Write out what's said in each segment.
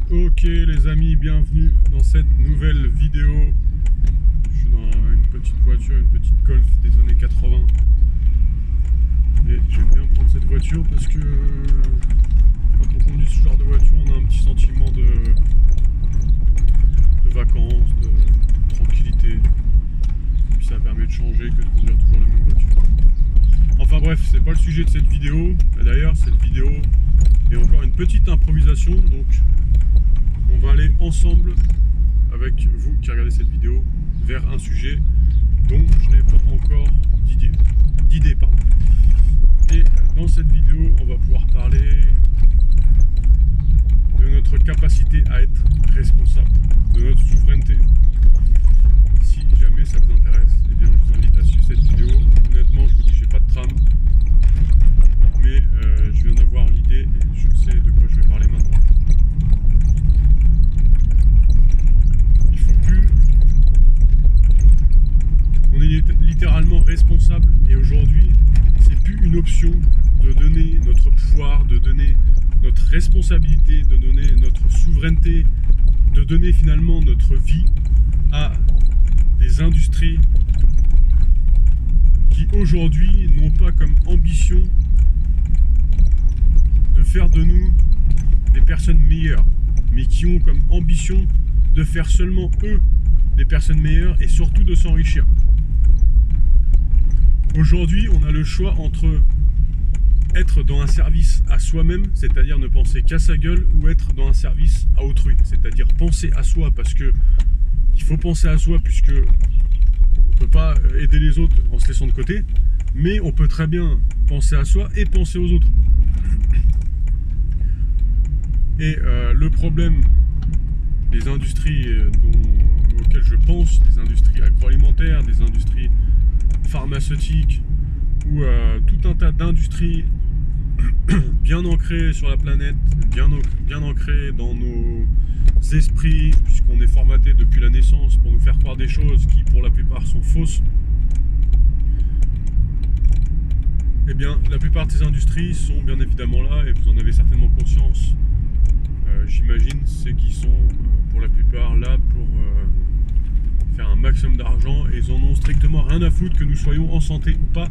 Ok les amis, bienvenue dans cette nouvelle vidéo. Je suis dans une petite voiture, une petite Golf des années 80. Et j'aime bien prendre cette voiture parce que quand on conduit ce genre de voiture, on a un petit sentiment de vacances, de tranquillité. Et puis ça permet de changer que de conduire toujours la même voiture. Enfin bref, c'est pas le sujet de cette vidéo. Et d'ailleurs, cette vidéo est encore une petite improvisation, donc on va aller ensemble, avec vous qui regardez cette vidéo, vers un sujet dont je n'ai pas encore d'idée. Et dans cette vidéo, on va pouvoir parler de notre capacité à être responsable, de notre souveraineté. Si jamais ça vous intéresse, eh bien, je vous invite à suivre cette vidéo. Honnêtement, je vous dis, j'ai pas de trame, mais je viens d'avoir l'idée et je sais de quoi je vais parler maintenant. On est littéralement responsable et aujourd'hui, c'est plus une option de donner notre pouvoir, de donner notre responsabilité, de donner notre souveraineté, de donner finalement notre vie à des industries qui aujourd'hui n'ont pas comme ambition de faire de nous des personnes meilleures, mais qui ont comme ambition de faire seulement eux des personnes meilleures et surtout de s'enrichir. Aujourd'hui, on a le choix entre être dans un service à soi-même, c'est-à-dire ne penser qu'à sa gueule, ou être dans un service à autrui, c'est-à-dire penser à soi, parce que il faut penser à soi, puisque on ne peut pas aider les autres en se laissant de côté, mais on peut très bien penser à soi et penser aux autres. Et le problème des industries auxquelles je pense, des industries agroalimentaires, des industries pharmaceutiques ou tout un tas d'industries bien ancrées sur la planète, bien ancrées dans nos esprits, puisqu'on est formaté depuis la naissance pour nous faire croire des choses qui pour la plupart sont fausses. Eh bien, la plupart de ces industries sont bien évidemment là, et vous en avez certainement conscience, j'imagine, c'est qu'ils sont pour la plupart là pour faire un maximum d'argent, et ils en ont strictement rien à foutre que nous soyons en santé ou pas.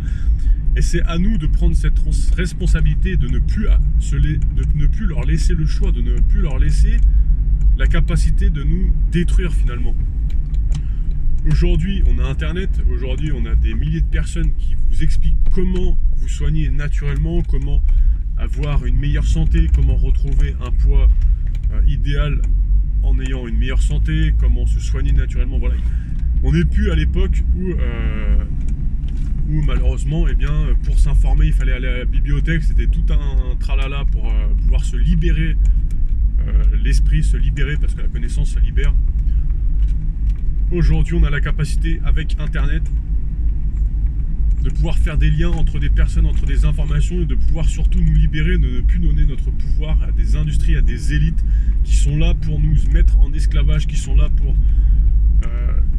Et c'est à nous de prendre cette responsabilité de ne plus leur laisser le choix, de ne plus leur laisser la capacité de nous détruire finalement. Aujourd'hui, on a Internet, aujourd'hui on a des milliers de personnes qui vous expliquent comment vous soigner naturellement, comment avoir une meilleure santé, comment retrouver un poids idéal en ayant une meilleure santé, comment se soigner naturellement. Voilà. On n'est plus à l'époque où malheureusement, eh bien, pour s'informer, il fallait aller à la bibliothèque, c'était tout un tralala pour pouvoir se libérer l'esprit, se libérer, parce que la connaissance se libère. Aujourd'hui, on a la capacité, avec Internet, de pouvoir faire des liens entre des personnes, entre des informations, et de pouvoir surtout nous libérer, de ne plus donner notre pouvoir à des industries, à des élites qui sont là pour nous mettre en esclavage, qui sont là pour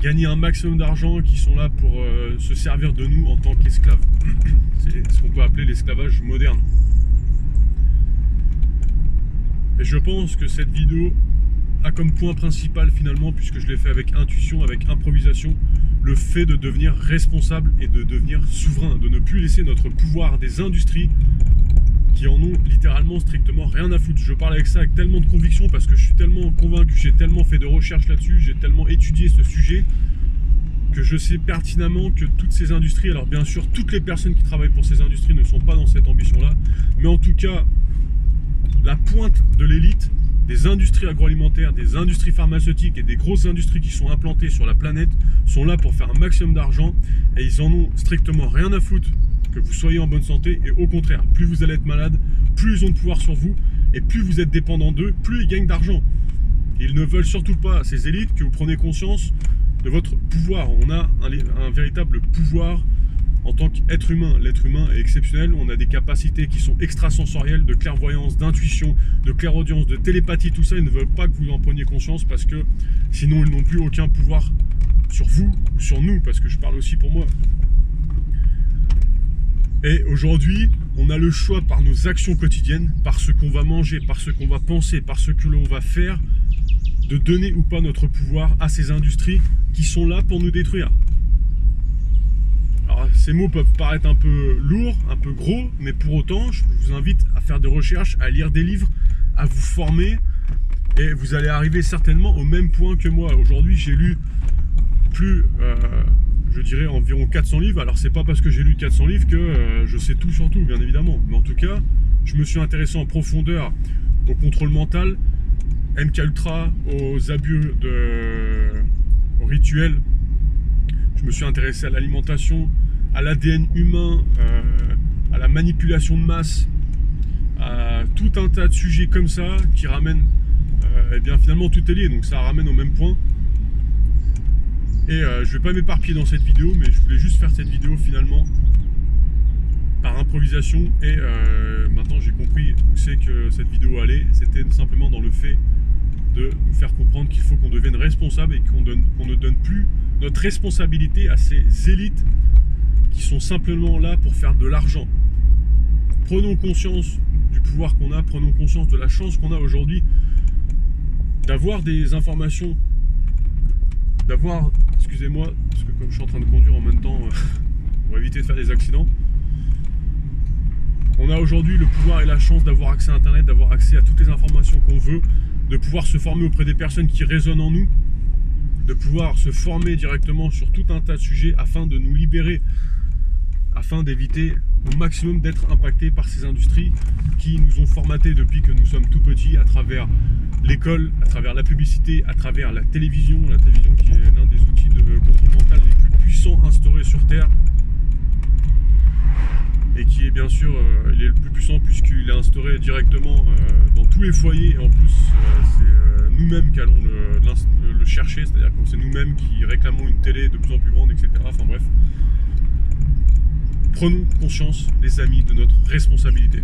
gagner un maximum d'argent, qui sont là pour se servir de nous en tant qu'esclaves. C'est ce qu'on peut appeler l'esclavage moderne. Et je pense que cette vidéo a comme point principal finalement, puisque je l'ai fait avec intuition, avec improvisation, le fait de devenir responsable et de devenir souverain, de ne plus laisser notre pouvoir à des industries qui en ont littéralement strictement rien à foutre. Je parle avec ça avec tellement de conviction parce que je suis tellement convaincu, j'ai tellement fait de recherches là-dessus, j'ai tellement étudié ce sujet que je sais pertinemment que toutes ces industries, alors bien sûr toutes les personnes qui travaillent pour ces industries ne sont pas dans cette ambition-là, mais en tout cas la pointe de l'élite des industries agroalimentaires, des industries pharmaceutiques et des grosses industries qui sont implantées sur la planète sont là pour faire un maximum d'argent, et ils en ont strictement rien à foutre que vous soyez en bonne santé. Et au contraire, plus vous allez être malade, plus ils ont de pouvoir sur vous, et plus vous êtes dépendant d'eux, plus ils gagnent d'argent. Ils ne veulent surtout pas, ces élites, que vous preniez conscience de votre pouvoir. On a un véritable pouvoir en tant qu'être humain. L'être humain est exceptionnel, on a des capacités qui sont extrasensorielles, de clairvoyance, d'intuition, de clairaudience, de télépathie, tout ça. Ils ne veulent pas que vous en preniez conscience, parce que sinon ils n'ont plus aucun pouvoir sur vous ou sur nous, parce que je parle aussi pour moi. Et aujourd'hui, On a le choix par nos actions quotidiennes, par ce qu'on va manger, par ce qu'on va penser, par ce que l'on va faire, de donner ou pas notre pouvoir à ces industries qui sont là pour nous détruire. Alors, ces mots peuvent paraître un peu lourds, un peu gros, mais pour autant, je vous invite à faire des recherches, à lire des livres, à vous former, et vous allez arriver certainement au même point que moi. Aujourd'hui, j'ai lu plus, je dirais, environ 400 livres. Alors, c'est pas parce que j'ai lu 400 livres que je sais tout sur tout, bien évidemment. Mais en tout cas, je me suis intéressé en profondeur au contrôle mental, MK Ultra, aux abus, aux rituels. Je me suis intéressé à l'alimentation, à l'ADN humain, à la manipulation de masse, à tout un tas de sujets comme ça qui ramènent, et bien finalement tout est lié, donc ça ramène au même point. Et je vais pas m'éparpiller dans cette vidéo, mais je voulais juste faire cette vidéo finalement par improvisation. Et maintenant j'ai compris où c'est que cette vidéo allait. C'était simplement dans le fait de nous faire comprendre qu'il faut qu'on devienne responsable et qu'on ne donne plus notre responsabilité à ces élites qui sont simplement là pour faire de l'argent. Prenons conscience du pouvoir qu'on a, prenons conscience de la chance qu'on a aujourd'hui d'avoir des informations, d'avoir, excusez-moi, parce que comme je suis en train de conduire en même temps, on va éviter de faire des accidents. On a aujourd'hui le pouvoir et la chance d'avoir accès à Internet, d'avoir accès à toutes les informations qu'on veut, de pouvoir se former auprès des personnes qui résonnent en nous, de pouvoir se former directement sur tout un tas de sujets afin de nous libérer, afin d'éviter au maximum d'être impactés par ces industries qui nous ont formatés depuis que nous sommes tout petits à travers l'école, à travers la publicité, à travers la télévision qui est l'un des outils de contrôle mental les plus puissants instaurés sur Terre et qui est bien sûr il est le plus puissant puisqu'il est instauré directement dans tous les foyers et en plus c'est nous-mêmes qui allons le chercher, c'est-à-dire que c'est nous-mêmes qui réclamons une télé de plus en plus grande, etc. Enfin bref. Prenons conscience, les amis, de notre responsabilité.